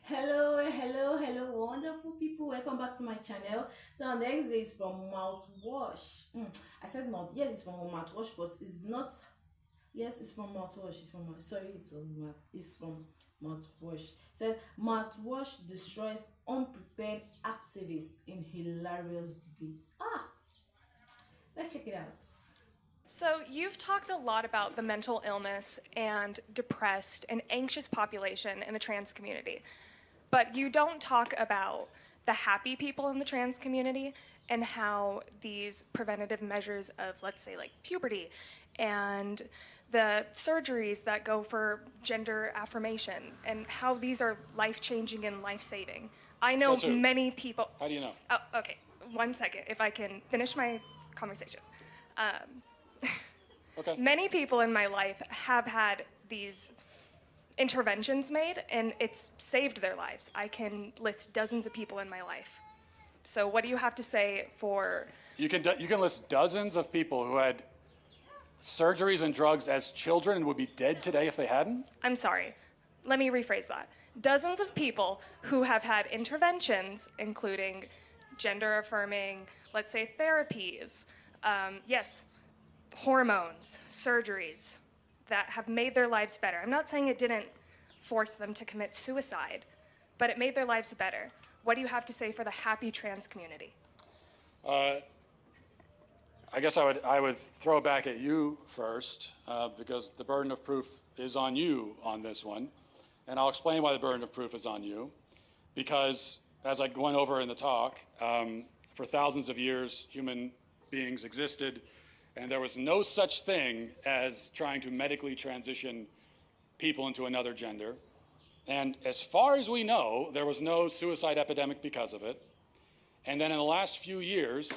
Hello, wonderful people. Welcome back to my channel. So, our next day is from mouthwash. I said mouth. Yes, it's from mouthwash, but it's not. Yes, it's from mouthwash. It's from. Sorry, it's from mouthwash. Said mouthwash destroys unprepared activists in hilarious debates. Let's check it out. So, you've talked a lot about the mental illness and depressed and anxious population in the trans community, but you don't talk about the happy people in the trans community and how these preventative measures of, let's say, like puberty and the surgeries that go for gender affirmation and how these are life changing and life saving. I know Says who? many people. How do you know? Oh, okay. 1 second, if I can finish my conversation. Um, Okay. Many people in my life have had these interventions made, and it's saved their lives. I can list dozens of people in my life. So, what do you have to say for? You can list dozens of people who had surgeries and drugs as children and would be dead today if they hadn't? I'm sorry. Let me rephrase that. Dozens of people who have had interventions, including gender affirming, let's say therapies, yes, hormones, surgeries that have made their lives better. I'm not saying it didn't force them to commit suicide, but it made their lives better. What do you have to say for the happy trans community? I guess I would throw back at you first because the burden of proof is on you on this one. And I'll explain why the burden of proof is on you. Because as I went over in the talk, for thousands of years, human beings existed, and there was no such thing as trying to medically transition people into another gender. And as far as we know, there was no suicide epidemic because of it. And then in the last few years,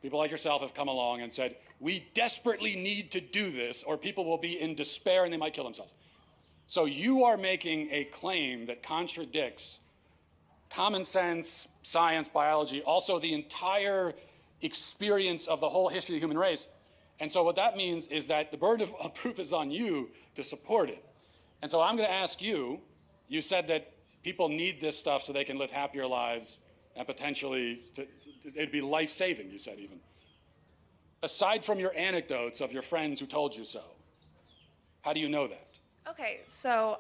people like yourself have come along and said, we desperately need to do this or people will be in despair and they might kill themselves. So you are making a claim that contradicts common sense, science, biology, also the entire experience of the whole history of the human race. And so what that means is that the burden of proof is on you to support it. And so I'm going to ask you, you said that people need this stuff so they can live happier lives and potentially it'd be life-saving, you said even. Aside from your anecdotes of your friends who told you so, how do you know that? Okay, so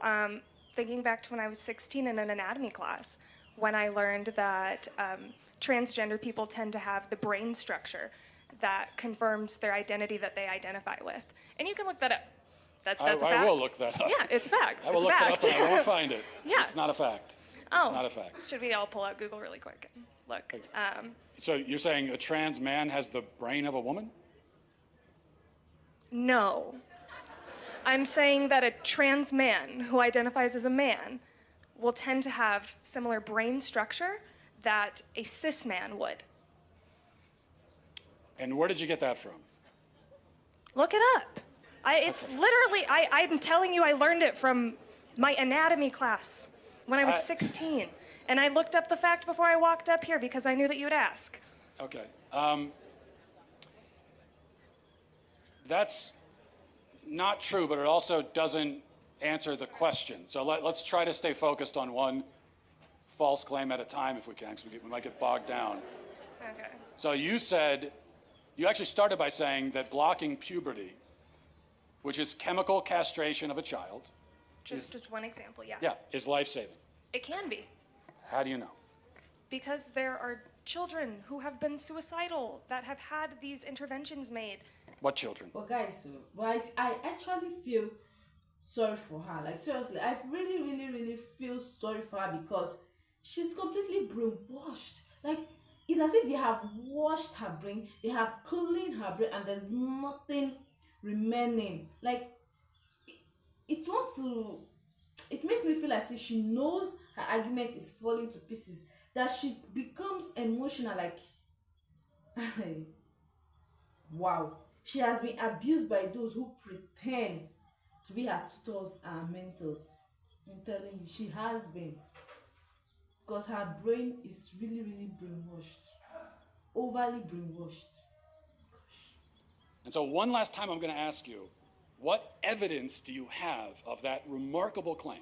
thinking back to when I was 16 in an anatomy class, when I learned that transgender people tend to have the brain structure that confirms their identity that they identify with. And you can look that up. That's a fact. I will look that up. Yeah, it's a fact. I will look that up and I won't find it. Yeah. It's not a fact. Oh. It's not a fact. Should we all pull out Google really quick and look? So you're saying a trans man has the brain of a woman? No. I'm saying that a trans man who identifies as a man will tend to have similar brain structure that a cis man would. And where did you get that from? Look it up. It's literally, I'm telling you, I learned it from my anatomy class when I was 16. And I looked up the fact before I walked up here because I knew that you would ask. Okay. That's not true, but it also doesn't answer the question. So let's try to stay focused on one false claim at a time if we can, because we might get bogged down. Okay. So you said, you actually started by saying that blocking puberty, which is chemical castration of a child, Just one example, yeah. yeah, is life-saving. It can be. How do you know? Because there are children who have been suicidal that have had these interventions made. What children? But guys, I actually feel sorry for her. Like seriously, I really feel sorry for her because she's completely brainwashed. Like it's as if they have washed her brain, they have cleaned her brain, and there's nothing remaining. Like it wants to. It makes me feel as if she knows her argument is falling to pieces. That she becomes emotional. Like, wow, she has been abused by those who pretend to be her tutors and mentors. I'm telling you, she has been. Because her brain is really brainwashed. Overly brainwashed. Gosh. And so one last time I'm going to ask you, What evidence do you have of that remarkable claim?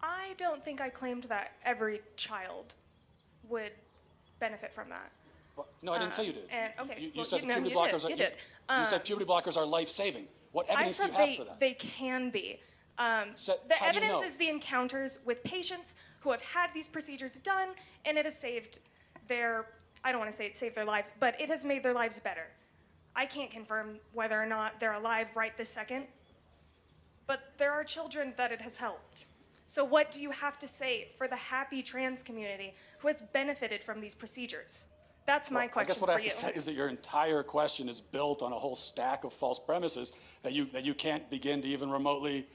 I don't think I claimed that every child would benefit from that. Well, no, I didn't say you did. And okay, You well, said no, puberty you blockers did, are. you did. You said puberty blockers are life-saving. What I evidence do said you have for that? they can be. So The how do you evidence know? is the encounters with patients who have had these procedures done, and it has saved their, I don't want to say it saved their lives, but it has made their lives better. I can't confirm whether or not they're alive right this second, but there are children that it has helped. So what do you have to say for the happy trans community who has benefited from these procedures? That's my question I guess what I for have you. to say is that your entire question is built on a whole stack of false premises that you can't begin to even remotely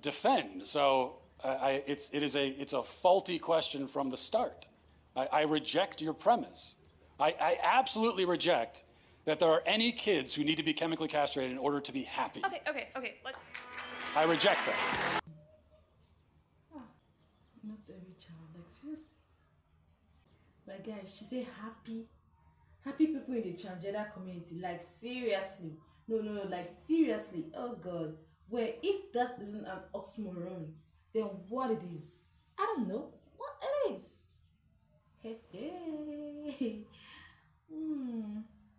defend. So it's a faulty question from the start. I reject your premise. I absolutely reject that there are any kids who need to be chemically castrated in order to be happy. Okay, let's... I reject that. Not every child, like seriously. Like guys, she say happy people in the transgender community. Like seriously. No, like seriously. Oh god. Where if that isn't an oxymoron, then what it is? I don't know. What it is. Hey.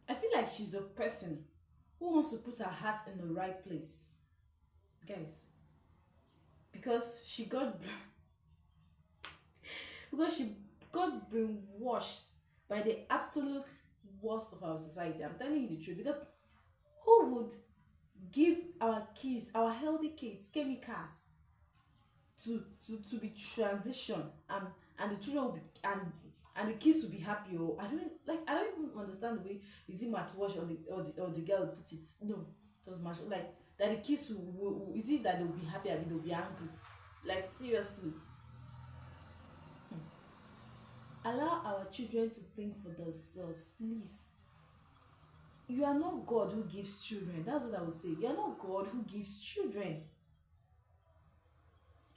I feel like she's a person who wants to put her heart in the right place. Guys. Because she got brainwashed by the absolute worst of our society. I'm telling you the truth. Because who would give our kids, our healthy kids, chemicals to be transitioned, and the children will be, and the kids will be happy? Or I don't even understand the way is it mouthwash or the girl put it. No, it was much like that the kids will is it that they'll be happy and they'll be angry? Like seriously. Allow our children to think for themselves, please. You are not God who gives children. That's what I would say. You are not God who gives children.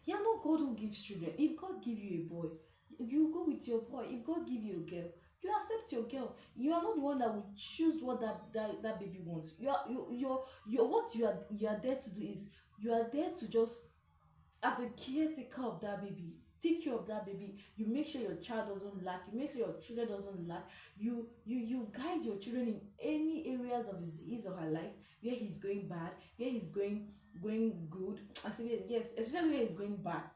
You are not God who gives children. If God give you a boy, you go with your boy. If God give you a girl, you accept your girl. You are not the one that will choose what that baby wants. What you are there to do is you are there to just, as a caretaker of that baby, take care of that baby. You make sure your child doesn't lack. You make sure your children doesn't lack. You guide your children in any areas of his or her life where he's going bad, where he's going good. I say yes, especially where he's going bad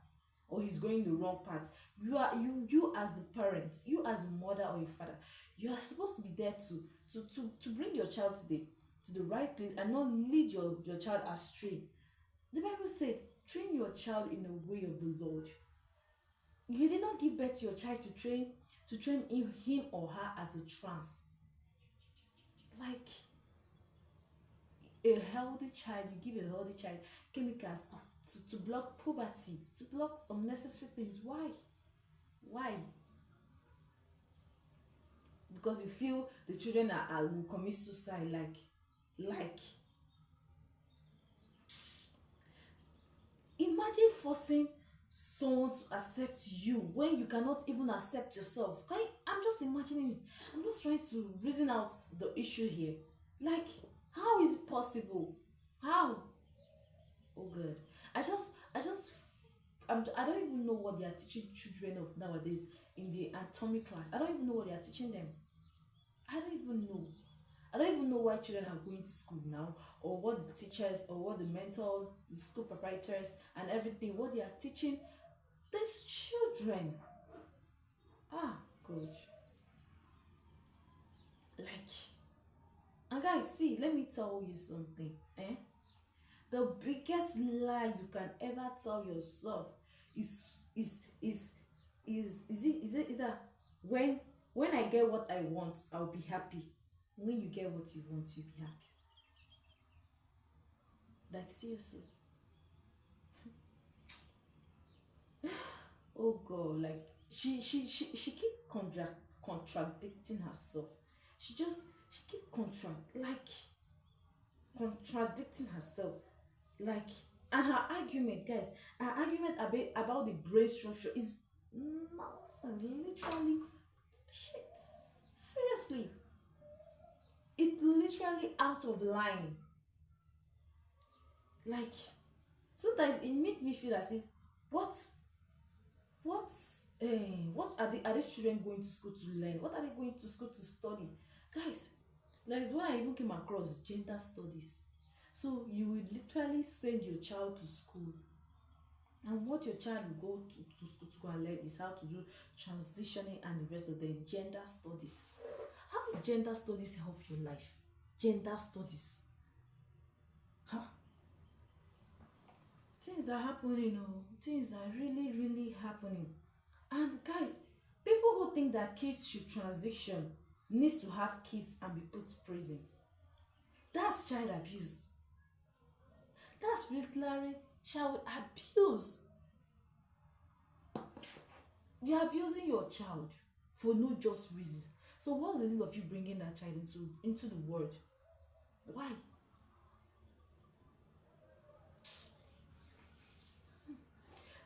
or he's going the wrong path. You as the parents, you as a mother or a father, you are supposed to be there to bring your child to the right place and not lead your child astray. The Bible said, train your child in the way of the Lord. You did not give birth to your child to train him or her as a trans. Like a healthy child, you give a healthy child chemicals to block puberty, to block unnecessary things. Why? Because you feel the children will commit suicide. Like imagine forcing someone to accept you when you cannot even accept yourself. I'm just imagining it. I'm just trying to reason out the issue here. Like, how is it possible? How? Oh god. I don't even know what they are teaching children of nowadays in the anatomy class. I don't even know what they are teaching them. I don't even know why children are going to school now, or what the teachers or what the mentors, the school proprietors and everything, what they are teaching these children. Gosh. And guys, see, let me tell you something. The biggest lie you can ever tell yourself is that when I get what I want, I'll be happy. When you get what you want, you'll be happy. Like seriously. Oh god, like she keep contradicting herself. She keep contradicting herself. Like, and her argument, guys, about the brain structure is nonsense. Literally shit. Seriously. It's literally out of line. Like sometimes it make me feel as if what what what are these children going to school to learn? What are they going to school to study? Guys, that is when I even came across gender studies. So you will literally send your child to school, and what your child will go to school and learn is how to do transitioning and the rest of the gender studies. How will gender studies help your life? Gender studies, huh? Things are happening, oh, things are really happening. And guys, people who think that kids should transition needs to have kids and be put to prison. That's child abuse. That's literally child abuse. You're abusing your child for no just reasons. So what's the need of you bringing that child into the world? Why?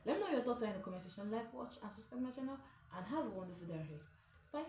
Let me know your thoughts in the comment section. Like, watch, and subscribe my channel, and have a wonderful day ahead. Bye.